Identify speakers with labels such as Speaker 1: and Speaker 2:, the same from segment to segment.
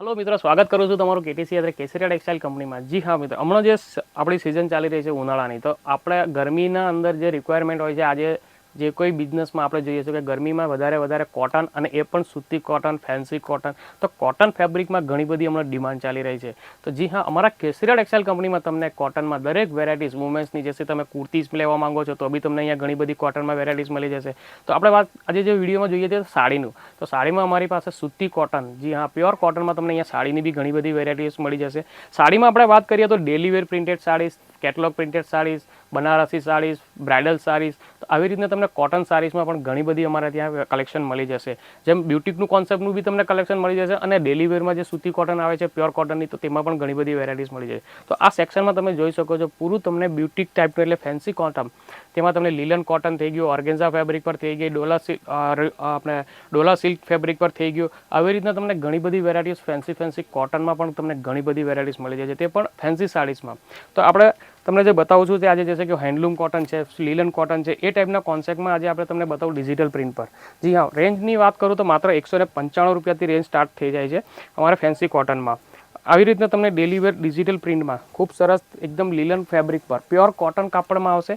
Speaker 1: Hello મિત્રો, સ્વાગત કરું છું તમારું કેટીસી એટલે કેસરિયા ટેક્સટાઇલ કંપનીમાં. જી હા મિત્રો, હમણાં જે આપણી સિઝન ચાલી રહી છે ઉનાળાની, તો આપણે ગરમીના અંદર જે રિક્વાયરમેન્ટ હોય છે, આજે જે કોઈ બિઝનેસમાં આપણે જોઈએ છીએ કે ગરમીમાં વધારે કોટન, અને એ પણ સૂતી કોટન, ફેન્સી કોટન, તો કોટન ફેબ્રિકમાં ઘણી બધી હમણાં ડિમાન્ડ ચાલી રહી છે. તો જી હા, અમારા કેસરિયા ટેક્સટાઇલ કંપનીમાં તમને કોટનમાં દરેક વેરાયટીઝ વુમેન્સની, જैसे તમે કુર્તીઝ લેવા માંગો છો તો બી તમને અહીંયા ઘણી બધી કોટનમાં વેરાયટીઝ મળી જશે. તો આપણે વાત આજે જે વિડીયોમાં જોઈએ છે સાડીનું, તો સાડીમાં અમારી પાસે સૂતી કોટન, જી હા, પ્યોર કોટનમાં તમને અહીંયા સાડીની બી ઘણી બધી વેરાયટીઝ મળી જશે. સાડીમાં આપણે વાત કરીએ તો daily wear printed saris, catalogue printed saris, Banarasi saris, bridal saris, તો આવી રીતના તમને કોટન સાડીઝમાં પણ ઘણી બધી અમારે ત્યાં કલેક્શન મળી જશે. જેમ બ્યુટિકનું કોન્સેપ્ટનું બી તમને કલેક્શન મળી જશે, અને ડેલી વેરમાં જે સૂતી કોટન આવે છે પ્યોર કોટનની, તો તેમાં પણ ઘણી બધી વેરાયટીઝ મળી જશે. તો આ સેક્શનમાં તમે જોઈ શકો છો પૂરું તમને બ્યુટિક ટાઈપનું એટલે ફેન્સી કોટન, તેમાં તમને લીલન કોટન થઈ ગયું, ઓર્ગેન્ઝા ફેબ્રિક પર થઈ ગઈ, ડોલા સિલ્ક ફેબ્રિક પર થઈ ગયું. આવી રીતના તમને ઘણી બધી વેરાયટીઝ ફેન્સી કોટનમાં પણ તમને ઘણી બધી વેરાયટીઝ મળી જાય છે, તે પણ ફેન્સી સાડીઝમાં. તો આપણે તમને જે બતાવું છું તે આજે જैसे કે હેન્ડલૂમ કોટન છે, લીલન કોટન છે, એ ટાઈપના કોન્સેપ્ટમાં આજે આપણે તમને બતાવું ડિજિટલ પ્રિન્ટ પર. જી હા, રેન્જની વાત કરું તો માત્ર 195 રૂપિયાથી રેન્જ સ્ટાર્ટ થઈ જાય છે અમારે ફેન્સી કોટનમાં. આવી રીતના તમને ડેલી વેર ડિજિટલ પ્રિન્ટમાં ખૂબ સરસ એકદમ લીલન ફેબ્રિક પર પ્યોર કોટન કાપડમાં આવશે.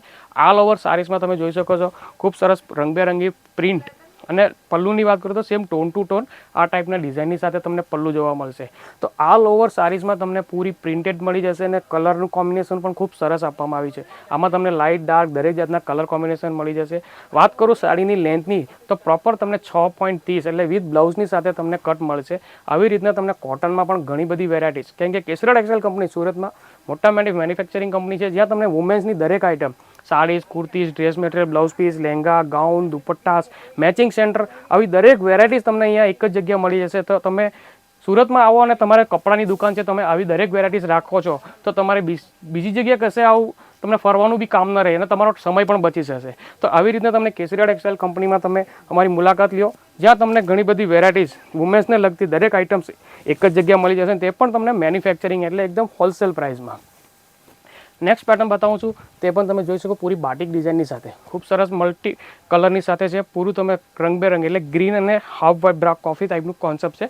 Speaker 1: ઓલ ઓવર સાડીઝમાં તમે જોઈ શકો છો ખૂબ સરસ રંગબેરંગી પ્રિન્ટ, અને પલ્લુની વાત કરું તો સેમ ટોન ટુ ટોન આ ટાઈપના ડિઝાઇનની સાથે તમને પલ્લુ જોવા મળશે. તો ઓલ ઓવર સાડીઝમાં તમને પૂરી પ્રિન્ટેડ મળી જશે, અને કલરનું કોમ્બિનેશન પણ ખૂબ સરસ આપવામાં આવ્યું છે. આમાં તમને લાઇટ ડાર્ક દરેક જાતના કલર કોમ્બિનેશન મળી જશે. વાત કરું સાડીની લેન્થની, તો પ્રોપર તમને 6.30 એટલે વિથ બ્લાઉઝની સાથે તમને કટ મળશે. આવી રીતના તમને કોટનમાં પણ ઘણી બધી વેરાયટીઝ, કેમ કે કેસરિયા ટેક્સટાઇલ કંપની સુરતમાં મોટા મેન્યુફેક્ચરિંગ કંપની છે, જ્યાં તમને વુમેન્સની દરેક item, saris, kurtis, dress material, blouse piece, lehenga, gown, dupattas, matching centre, આવી દરેક વેરાયટીઝ તમને અહીંયા એક જ જગ્યા મળી જશે. તો તમે સુરતમાં આવો અને તમારે કપડાની દુકાન છે, તમે આવી દરેક વેરાયટીઝ રાખો છો, તો તમારે બીજી જગ્યાએ કશે આવું તમને ફરવાનું બી કામ ન રહે, અને તમારો સમય પણ બચી જશે. તો આવી રીતના તમને કેસરિયા ટેક્સટાઇલ કંપનીમાં તમે અમારી મુલાકાત લ્યો, જ્યાં તમને ઘણી બધી વેરાયટીઝ વુમેન્સને લગતી દરેક આઇટમ્સ એક જ જગ્યા મળી જશે, તે પણ તમને મેન્યુફેક્ચરિંગ એટલે એકદમ હોલસેલ પ્રાઇસમાં. નેક્સ્ટ પેટર્ન બતાવું છું, તે પણ તમે જોઈ શકો પૂરી બાટિક ડિઝાઇનની સાથે ખૂબ સરસ મલ્ટી કલરની સાથે છે. પૂરું તમે રંગબેરંગ એટલે ગ્રીન અને હાફ વ્હાઇટ બ્રાક કોફી ટાઈપનું કોન્સેપ્ટ છે.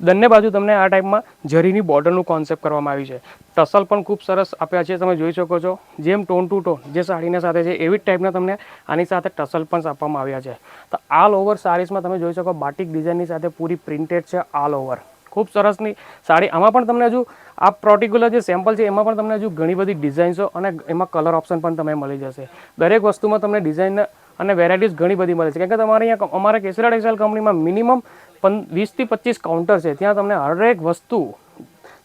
Speaker 1: બંને બાજુ તમને આ ટાઈપમાં જરીની બોર્ડરનું કોન્સેપ્ટ કરવામાં આવ્યું છે. ટસલ પણ ખૂબ સરસ આપ્યા છે, તમે જોઈ શકો છો. જેમ ટોન ટુ ટોન જે સાડીના સાથે છે એવી જ ટાઈપના તમને આની સાથે ટસલ પણ આપવામાં આવ્યા છે. તો ઓલ ઓવર સાડીઝમાં તમે જોઈ શકો બાટિક ડિઝાઇનની સાથે પૂરી પ્રિન્ટેડ છે ઓલ ઓવર. ખૂબ સરસની સાડી. આમાં પણ તમને હજુ આ પર્ટિક્યુલર જે સેમ્પલ છે એમાં પણ તમને હજુ ઘણી બધી ડિઝાઇન્સો અને એમાં કલર ઓપ્શન પણ તમને મળી જશે. દરેક વસ્તુમાં તમને ડિઝાઇન અને વેરાયટીઝ ઘણી બધી મળે છે, કેમ કે તમારે અહીંયા અમારા કેસરિયા ટેક્સટાઇલ કંપનીમાં મિનિમમ 20 થી 25 કાઉન્ટર છે, ત્યાં તમને હરેક વસ્તુ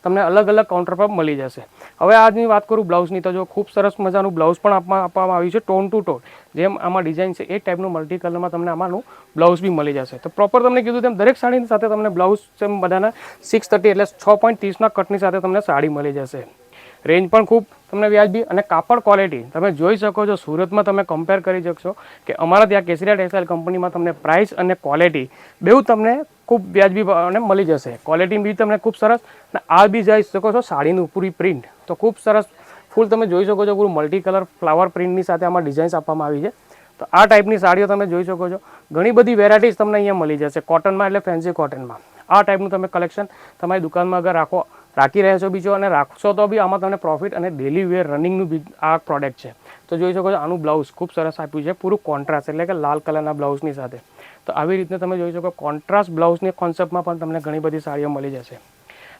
Speaker 1: તમને અલગ અલગ કાઉન્ટર પર મળી જશે. હવે આજની વાત કરું બ્લાઉઝની, તો જો ખૂબ સરસ મજાનું બ્લાઉઝ પણ આપવામાં આવ્યું છે ટોન ટુ ટોન. જેમ આમાં ડિઝાઇન છે એ ટાઈપનું મલ્ટી કલરમાં તમને આમાંનું બ્લાઉઝ બી મળી જશે. તો પ્રોપર તમને કીધું તેમ દરેક સાડીની સાથે તમને બ્લાઉઝ છે બધાના 630 એટલે 6.30ના કટની સાથે તમને સાડી મળી જશે. રેન્જ પણ ખૂબ તમને વ્યાજબી, અને કાપડ ક્વોલિટી તમે જોઈ શકો છો. સુરતમાં તમે કમ્પેર કરી શકશો કે અમારા ત્યાં કેસરિયા ટેક્સટાઇલ કંપનીમાં તમને પ્રાઇસ અને ક્વોલિટી બેઉ તમને ખૂબ વ્યાજબી અને મળી જશે. ક્વોલિટી બી તમને ખૂબ સરસ, અને આ બી જોઈ શકો છો સાડીનું પૂરી પ્રિન્ટ તો ખૂબ સરસ ફૂલ તમે જોઈ શકો છો. પૂરું મલ્ટી કલર ફ્લાવર પ્રિન્ટની સાથે આમાં ડિઝાઇન્સ આપવામાં આવી છે. તો આ ટાઈપની સાડીઓ તમે જોઈ શકો છો. ઘણી બધી વેરાયટીઝ તમને અહીંયા મળી જશે કોટનમાં, એટલે ફેન્સી કોટનમાં. આ ટાઈપનું તમે કલેક્શન તમારી દુકાનમાં અગર રાખી રહ્યા છો બીજો, અને રાખશો તો બી આમાં તમને પ્રોફિટ, અને ડેલી વેર રનિંગનું આ પ્રોડક્ટ છે. તો જોઈ શકો છો આનું બ્લાઉઝ ખૂબ સરસ આપ્યું છે, પૂરું કોન્ટ્રાસ્ટ એટલે કે લાલ કલરના બ્લાઉઝની સાથે. તો આવી રીતના તમે જોઈ શકો કોન્ટ્રાસ્ટ બ્લાઉઝની કોન્સેપ્ટમાં પણ તમને ઘણી બધી સાડીઓ મળી જશે.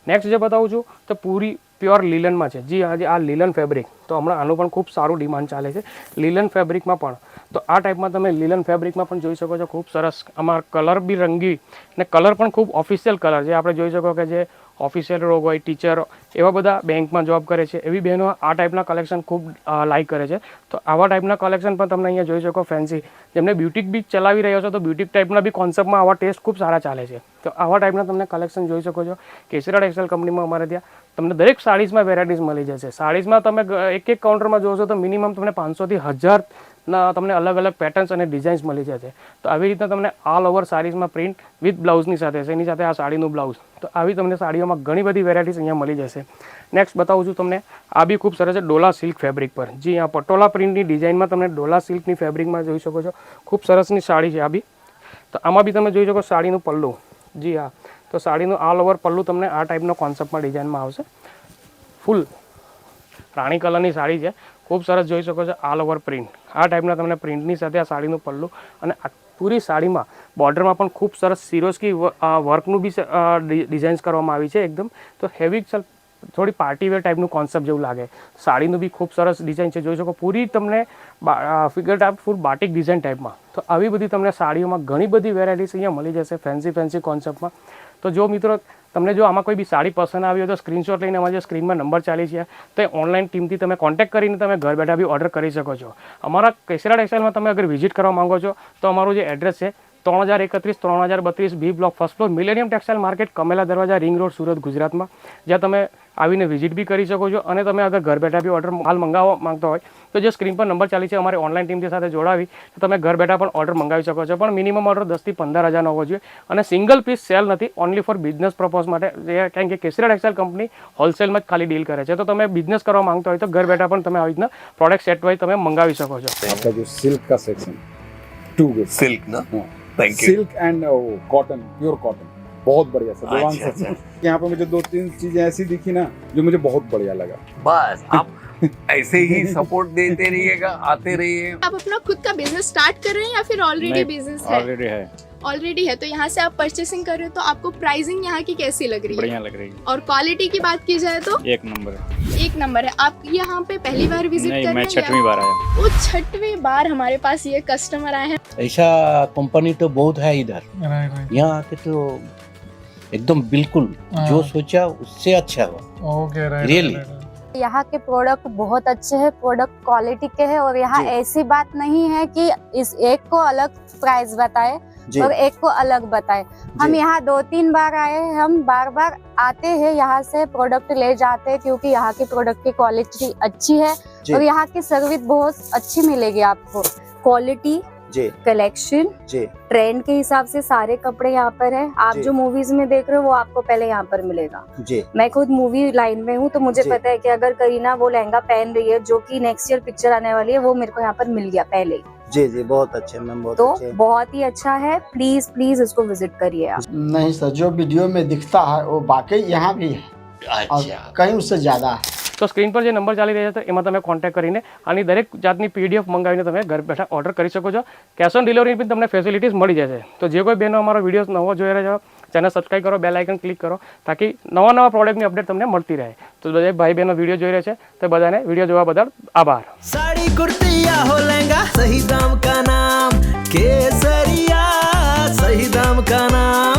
Speaker 1: નેક્સ્ટ જે બતાવું છું તો પૂરી પ્યોર લીલનમાં છે. જી આજે આ લીલન ફેબ્રિક, તો હમણાં આનું પણ ખૂબ સારું ડિમાન્ડ ચાલે છે લીલન ફેબ્રિકમાં પણ. તો આ ટાઈપમાં તમે લીલન ફેબ્રિકમાં પણ જોઈ શકો છો ખૂબ સરસ. આમાં કલર બી રંગી, અને કલર પણ ખૂબ ઓફિશિયલ કલર છે. આપણે જોઈ શકો કે જે ઓફિશિયલ રોગ હોય, ટીચર, એવા બધા બેંકમાં જોબ કરે છે એવી બહેનો આ ટાઈપના કલેક્શન ખૂબ લાઇક કરે છે. તો આવા ટાઈપના કલેક્શન પણ તમને અહીંયા જોઈ શકો ફેન્સી. જેમને બ્યુટિક બી ચલાવી રહ્યો છો, તો બ્યુટિક ટાઈપના બી કોન્સેપ્ટમાં આવા ટેસ્ટ ખૂબ સારા ચાલે છે. તો આવા ટાઈપના તમને કલેક્શન જોઈ શકો છો. કેસરિયા ટેક્સટાઇલ કંપનીમાં અમારે ત્યાં તમને દરેક સાડીઝમાં વેરાયટીઝ મળી જશે. સાડીઝમાં તમે એક એક કાઉન્ટરમાં જોશો તો મિનિમમ તમને 500 થી 1000ના તમને અલગ અલગ પેટર્ન્સ અને ડિઝાઇન્સ મળી જશે. તો આવી રીતના તમને ઓલ ઓવર સાડીઝમાં પ્રિન્ટ વિથ બ્લાઉઝની સાથે છે, એની સાથે આ સાડીનું બ્લાઉઝ. તો આવી તમને સાડીઓમાં ઘણી બધી વેરાયટીઝ અહીંયા મળી જશે. નેક્સ્ટ બતાવું છું તમને, આ બી ખૂબ સરસ છે ડોલા સિલ્ક ફેબ્રિક પર. જી આ પટોલા પ્રિન્ટની ડિઝાઇનમાં તમને ડોલા સિલ્કની ફેબ્રિકમાં જોઈ શકો છો. ખૂબ સરસની સાડી છે આ બી. તો આમાં બી તમે જોઈ શકો સાડીનું પલ્લું. જી હા, તો સાડીનું ઓલ ઓવર પલ્લું તમને આ ટાઈપનો કોન્સેપ્ટમાં ડિઝાઇનમાં આવશે. ફૂલ રાણી કલરની સાડી છે, ખૂબ સરસ જોઈ શકો છો. ઓલ ઓવર પ્રિન્ટ આ ટાઈપના તમને પ્રિન્ટની સાથે આ સાડીનું પલ્લું અને પૂરી સાડીમાં બોર્ડરમાં પણ ખૂબ સરસ સિરોસ્કી વર્કનું બી ડિઝાઇન્સ કરવામાં આવી છે એકદમ. તો હેવી થોડી પાર્ટીવેર ટાઈપનું કોન્સેપ્ટ જેવું લાગે. સાડીનું બી ખૂબ સરસ ડિઝાઇન છે, જોઈ શકો. પૂરી તમને ફિગર ટાઈપ ફૂલ બાટિક ડિઝાઇન ટાઈપમાં. તો આવી બધી તમને સાડીઓમાં ઘણી બધી વેરાયટીઝ અહીંયા મળી જશે ફેન્સી કોન્સેપ્ટમાં. તો જો મિત્રો તમને જો આમાં કોઈ બી સાડી પસંદ આવી હોય તો સ્ક્રીનશોટ લઈને અમારા જે સ્ક્રીનમાં નંબર ચાલી છે તો ઓનલાઈન ટીમથી તમે કોન્ટેક્ટ કરીને તમે ઘર બેઠા બી ઓર્ડર કરી શકો છો. અમારા કેસરા ટેક્સટાઇલમાં તમે અગર વિઝિટ કરવા માંગો છો તો અમારું જે એડ્રેસ છે 3031 3032 B block first floor millennium textile market Kamela Darwaja ring road Surat ગુજરાતમાં, જ્યાં તમે આવીને વિઝિટ બી કરી શકો છો. અને તમે અગર ઘર બેઠા બી ઓર્ડર માલ મંગાવવા માંગતા હોય તો જે સ્ક્રીન પર નંબર ચાલી છે અમારી ઓનલાઈન ટીમથી સાથે જોડાવી તો તમે ઘર બેઠા પણ ઓર્ડર મંગાવી શકો છો. પણ મિનિમમ ઓર્ડર 10 થી 15 હજારનો હોવો જોઈએ અને સિંગલ પીસ સેલ નથી, ઓનલી ફોર બિઝનેસ પર્પઝ માટે. કારણ કે કેસરા ટેક્સટાઇલ કંપની હોલસેલમાં જ ખાલી ડીલ કરે છે. તો તમે બિઝનેસ કરવા માંગતા હોય તો ઘર બેઠા પણ તમે આવી રીતના પ્રોડક્ટ સેટ વાઇઝ તમે મંગાવી શકો છો.
Speaker 2: आपका जो सिल्क का सेक्शन टू गुड
Speaker 3: सिल्क ना, thank you.
Speaker 2: Silk and cotton, pure cotton, बहुत बढ़िया सर. देवांश
Speaker 3: अच्छा,
Speaker 2: सर, यहाँ पे मुझे 2-3 चीजें ऐसी दिखी ना जो मुझे बहुत बढ़िया लगा.
Speaker 3: बस आप ऐसे ही सपोर्ट देते रहिएगा, आते रहिए.
Speaker 4: आप अपना खुद का बिजनेस स्टार्ट कर रहे हैं या फिर ऑलरेडी बिजनेस है? ऑलरेडी है. तो यहाँ से आप परचेसिंग कर रहे हो तो आपको प्राइसिंग यहाँ की कैसी लग रही है?
Speaker 5: बढ़िया लग रही है,
Speaker 4: और क्वालिटी की बात की जाए तो
Speaker 5: एक नंबर है.
Speaker 4: एक नंबर है. आप यहाँ पे पहली बार विजिट कर
Speaker 5: नहीं,
Speaker 4: रहे
Speaker 5: मैं
Speaker 4: हैं?
Speaker 5: 6वीं बार आया.
Speaker 4: वो 6वीं बार हमारे पास ये कस्टमर आए हैं.
Speaker 6: ऐसा कंपनी तो बहुत है इधर. यहाँ आके तो एकदम बिल्कुल जो सोचा उससे अच्छा हुआ. रियली
Speaker 7: यहाँ के प्रोडक्ट बहुत अच्छे हैं, प्रोडक्ट क्वालिटी के हैं और यहाँ ऐसी बात नहीं है कि इस एक को अलग प्राइस बताए और एक को अलग बताए. हम यहाँ 2-3 बार आए हैं, हम बार बार आते हैं, यहाँ से प्रोडक्ट ले जाते हैं क्योंकि यहाँ की प्रोडक्ट की क्वालिटी अच्छी है और यहाँ की सर्विस बहुत अच्छी मिलेगी आपको. क्वालिटी, कलेक्शन, ट्रेंड के हिसाब से सारे कपड़े यहाँ पर है. आप जो मूवीज में देख रहे हो वो आपको पहले यहाँ पर मिलेगा. मैं खुद मूवी लाइन में हूँ तो मुझे पता है कि अगर करीना वो लहंगा पहन रही है जो कि नेक्स्ट ईयर पिक्चर आने वाली है, वो मेरे को यहाँ पर मिल गया पहले ही.
Speaker 8: जी बहुत अच्छे मैम, बहुत
Speaker 7: तो
Speaker 8: अच्छे.
Speaker 7: बहुत ही अच्छा है. प्लीज इसको विजिट करिए आप.
Speaker 9: नहीं सर, जो वीडियो में दिखता है वो वाकई यहाँ भी है.
Speaker 8: अच्छा,
Speaker 9: कहीं उससे ज्यादा है.
Speaker 1: તો સ્ક્રીન પર જે નંબર ચાલી રહ્યા છે એમાં તમે કોન્ટેક્ટ કરીને આની દરેક જાતની PDF મંગાવીને તમે ઘર બેઠા ઓર્ડર કરી શકો છો. કેશ ઓન ડિલિવરી પણ તમને ફેસિલિટીઝ મળી જશે. તો જે કોઈ બહેનો અમારો વિડીયો નવો જોઈ રહ્યા છો ચેનલ સબસ્ક્રાઈબ કરો, બેલ આઇકન ક્લિક કરો તાકી નવા પ્રોડક્ટની અપડેટ તમને મળતી રહે. તો બધા ભાઈ બહેનો વિડીયો જોઈ રહ્યા છે તો બધાને વિડીયો જોવા બદલ આભાર.
Speaker 10: साड़ी कुर्ती या हो लहंगा, सही दाम का नाम केसरिया, सही दाम का नाम